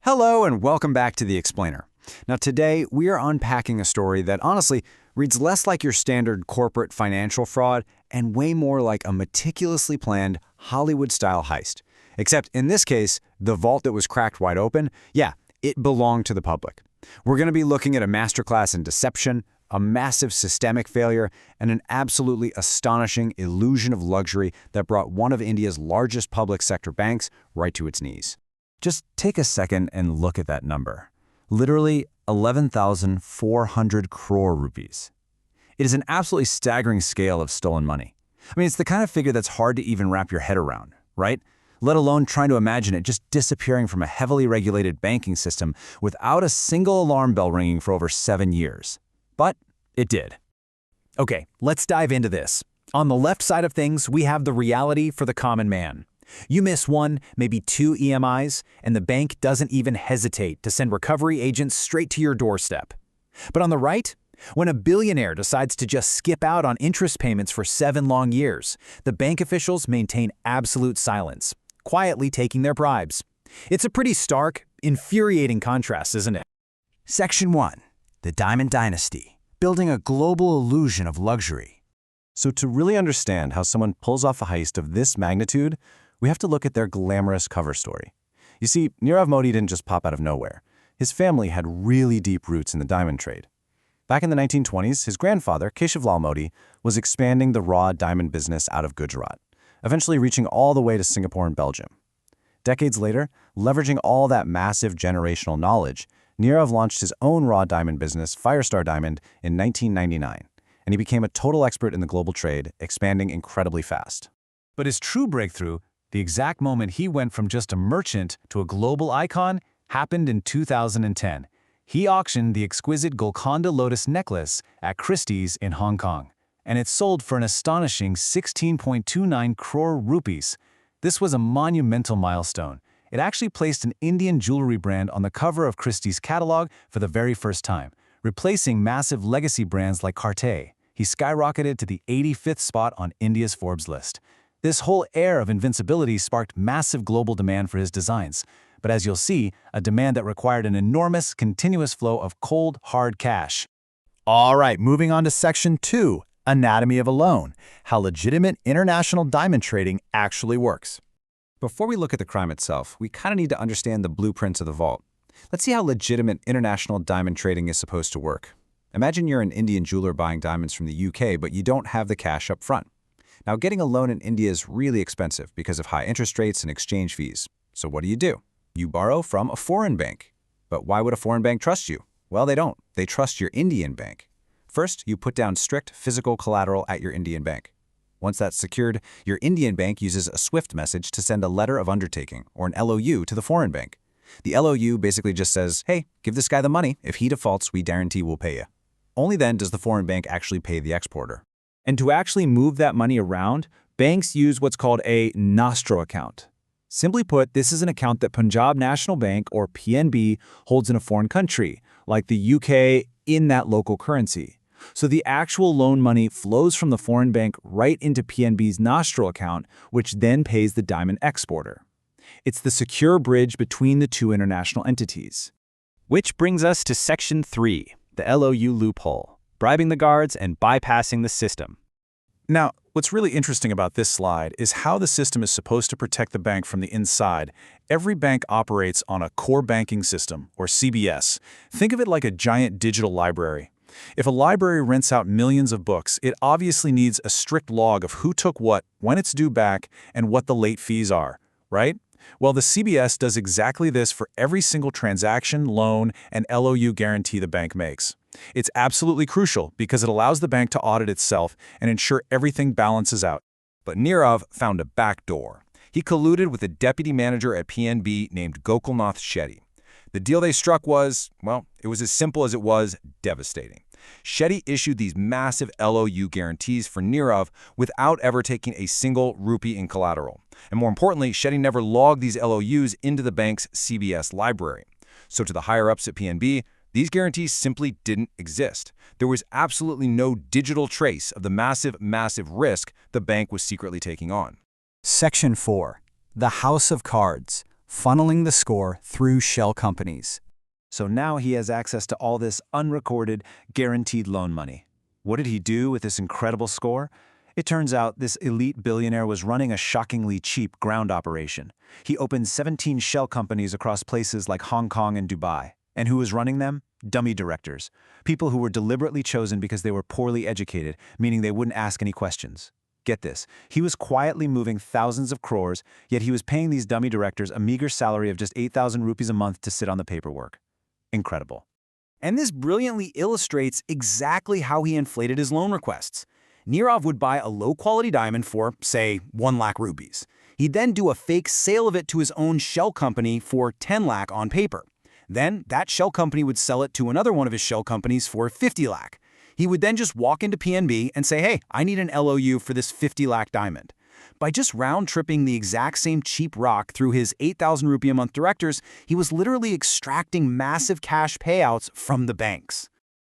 Hello and welcome back to The Explainer. Now today, we are unpacking a story that honestly reads less like your standard corporate financial fraud and way more like a meticulously planned Hollywood-style heist. Except in this case, the vault that was cracked wide open, yeah, it belonged to the public. We're going to be looking at a masterclass in deception, a massive systemic failure, and an absolutely astonishing illusion of luxury that brought one of India's largest public sector banks right to its knees. Just take a second and look at that number. Literally 11,400 crore rupees. It is an absolutely staggering scale of stolen money. I mean, it's the kind of figure that's hard to even wrap your head around, right? Let alone trying to imagine it just disappearing from a heavily regulated banking system without a single alarm bell ringing for over 7 years. But it did. Okay, let's dive into this. On the left side of things, we have the reality for the common man. You miss one, maybe two EMIs, and the bank doesn't even hesitate to send recovery agents straight to your doorstep. But on the right, when a billionaire decides to just skip out on interest payments for 7 long years, the bank officials maintain absolute silence, quietly taking their bribes. It's a pretty stark, infuriating contrast, isn't it? Section 1. The Diamond Dynasty. Building a global illusion of luxury. So to really understand how someone pulls off a heist of this magnitude, we have to look at their glamorous cover story. You see, Nirav Modi didn't just pop out of nowhere. His family had really deep roots in the diamond trade. Back in the 1920s, his grandfather, Keshavlal Modi, was expanding the raw diamond business out of Gujarat, eventually reaching all the way to Singapore and Belgium. Decades later, leveraging all that massive generational knowledge, Nirav launched his own raw diamond business, Firestar Diamond, in 1999, and he became a total expert in the global trade, expanding incredibly fast. But his true breakthrough, the exact moment he went from just a merchant to a global icon, happened in 2010. He auctioned the exquisite Golconda lotus necklace at Christie's in Hong Kong, and it sold for an astonishing 16.29 crore rupees. This was a monumental milestone. It actually placed an Indian jewelry brand on the cover of Christie's catalog for the very first time, replacing massive legacy brands like Cartier. He skyrocketed to the 85th spot on India's Forbes list. This whole air of invincibility sparked massive global demand for his designs, but as you'll see, a demand that required an enormous, continuous flow of cold, hard cash. All right, moving on to Section 2, Anatomy of a Loan, how legitimate international diamond trading actually works. Before we look at the crime itself, we kind of need to understand the blueprints of the vault. Let's see how legitimate international diamond trading is supposed to work. Imagine you're an Indian jeweler buying diamonds from the UK, but you don't have the cash up front. Now, getting a loan in India is really expensive because of high interest rates and exchange fees. So what do? You borrow from a foreign bank. But why would a foreign bank trust you? Well, they don't. They trust your Indian bank. First, you put down strict physical collateral at your Indian bank. Once that's secured, your Indian bank uses a SWIFT message to send a letter of undertaking, or an LOU, to the foreign bank. The LOU basically just says, hey, give this guy the money. If he defaults, we guarantee we'll pay you. Only then does the foreign bank actually pay the exporter. And to actually move that money around, banks use what's called a nostro account. Simply put, this is an account that Punjab National Bank, or PNB, holds in a foreign country, like the UK, in that local currency. So the actual loan money flows from the foreign bank right into PNB's nostro account, which then pays the diamond exporter. It's the secure bridge between the two international entities. Which brings us to Section 3, the LOU loophole. Bribing the guards and bypassing the system. Now, what's really interesting about this slide is how the system is supposed to protect the bank from the inside. Every bank operates on a core banking system, or CBS. Think of it like a giant digital library. If a library rents out millions of books, it obviously needs a strict log of who took what, when it's due back, and what the late fees are, right? Well, the CBS does exactly this for every single transaction, loan, and LOU guarantee the bank makes. It's absolutely crucial because it allows the bank to audit itself and ensure everything balances out. But Nirav found a backdoor. He colluded with a deputy manager at PNB named Gokulnath Shetty. The deal they struck was, well, it was as simple as it was devastating. Shetty issued these massive LOU guarantees for Nirav without ever taking a single rupee in collateral. And more importantly, Shetty never logged these LOUs into the bank's CBS library. So to the higher-ups at PNB, these guarantees simply didn't exist. There was absolutely no digital trace of the massive risk the bank was secretly taking on. Section 4. The House of Cards. funneling the score through shell companies. So now he has access to all this unrecorded, guaranteed loan money. What did he do with this incredible score? It turns out this elite billionaire was running a shockingly cheap ground operation. He opened 17 shell companies across places like Hong Kong and Dubai. And who was running them? Dummy directors. People who were deliberately chosen because they were poorly educated, meaning they wouldn't ask any questions. Get this, he was quietly moving thousands of crores, yet he was paying these dummy directors a meager salary of just 8,000 rupees a month to sit on the paperwork. Incredible. And this brilliantly illustrates exactly how he inflated his loan requests. Nirav would buy a low-quality diamond for, say, 1 lakh rupees. He'd then do a fake sale of it to his own shell company for 10 lakh on paper. Then that shell company would sell it to another one of his shell companies for 50 lakh. He would then just walk into PNB and say, hey, I need an LOU for this 50 lakh diamond. By just round-tripping the exact same cheap rock through his 8,000 rupee a month directors, he was literally extracting massive cash payouts from the banks.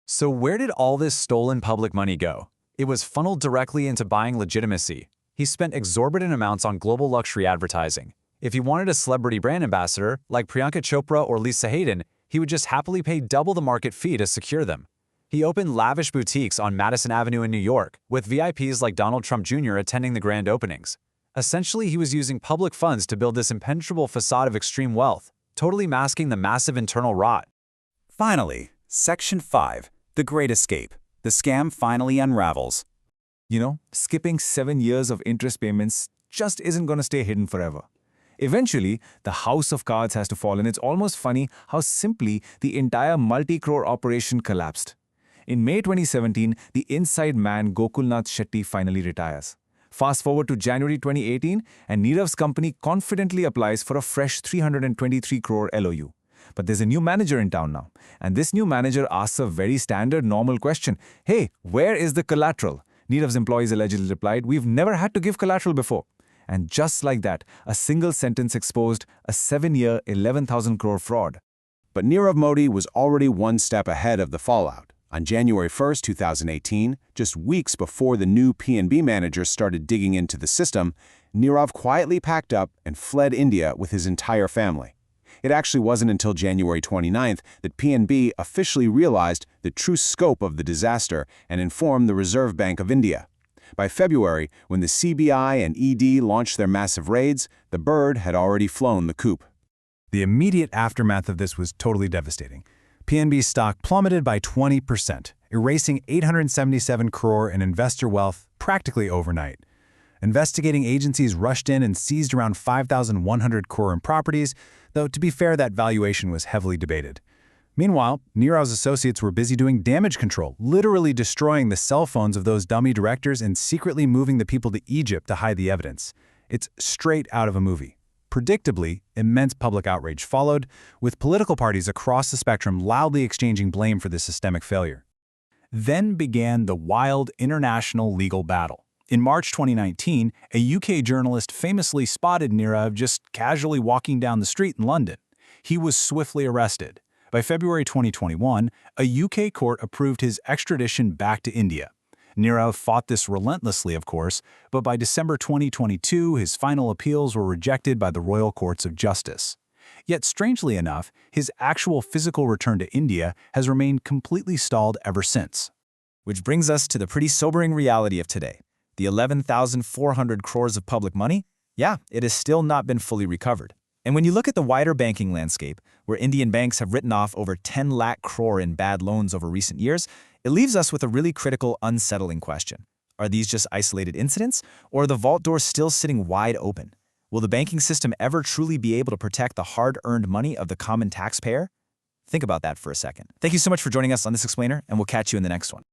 So where did all this stolen public money go? It was funneled directly into buying legitimacy. He spent exorbitant amounts on global luxury advertising. If he wanted a celebrity brand ambassador, like Priyanka Chopra or Lisa Hayden, he would just happily pay double the market fee to secure them. He opened lavish boutiques on Madison Avenue in New York, with VIPs like Donald Trump Jr. attending the grand openings. Essentially, he was using public funds to build this impenetrable facade of extreme wealth, totally masking the massive internal rot. Finally, Section 5, The Great Escape. The scam finally unravels. Skipping 7 years of interest payments just isn't going to stay hidden forever. Eventually, the house of cards has to fall, and it's almost funny how simply the entire multi-crore operation collapsed. In May 2017, the inside man Gokulnath Shetty finally retires. Fast forward to January 2018, and Nirav's company confidently applies for a fresh 323 crore LOU. But there's a new manager in town now, and this new manager asks a very standard normal question. Hey, where is the collateral? Nirav's employees allegedly replied, we've never had to give collateral before. And just like that, a single sentence exposed a 7-year, 11,000 crore fraud. But Nirav Modi was already one step ahead of the fallout. On January 1, 2018, just weeks before the new PNB manager started digging into the system, Nirav quietly packed up and fled India with his entire family. It actually wasn't until January 29th that PNB officially realized the true scope of the disaster and informed the Reserve Bank of India. By February, when the CBI and ED launched their massive raids, the bird had already flown the coop. The immediate aftermath of this was totally devastating. PNB's stock plummeted by 20%, erasing 877 crore in investor wealth practically overnight. Investigating agencies rushed in and seized around 5,100 crore in properties, though to be fair, that valuation was heavily debated. Meanwhile, Nirav's associates were busy doing damage control, literally destroying the cell phones of those dummy directors and secretly moving the people to Egypt to hide the evidence. It's straight out of a movie. Predictably, immense public outrage followed, with political parties across the spectrum loudly exchanging blame for this systemic failure. Then began the wild international legal battle. In March 2019, a UK journalist famously spotted Nirav just casually walking down the street in London. He was swiftly arrested. By February 2021, a UK court approved his extradition back to India. Nirav fought this relentlessly, of course, but by December 2022, his final appeals were rejected by the Royal Courts of Justice. Yet, strangely enough, his actual physical return to India has remained completely stalled ever since. Which brings us to the pretty sobering reality of today. The 11,400 crores of public money? Yeah, it has still not been fully recovered. And when you look at the wider banking landscape, where Indian banks have written off over 10 lakh crore in bad loans over recent years, it leaves us with a really critical, unsettling question. Are these just isolated incidents, or are the vault doors still sitting wide open? Will the banking system ever truly be able to protect the hard-earned money of the common taxpayer? Think about that for a second. Thank you so much for joining us on this explainer, and we'll catch you in the next one.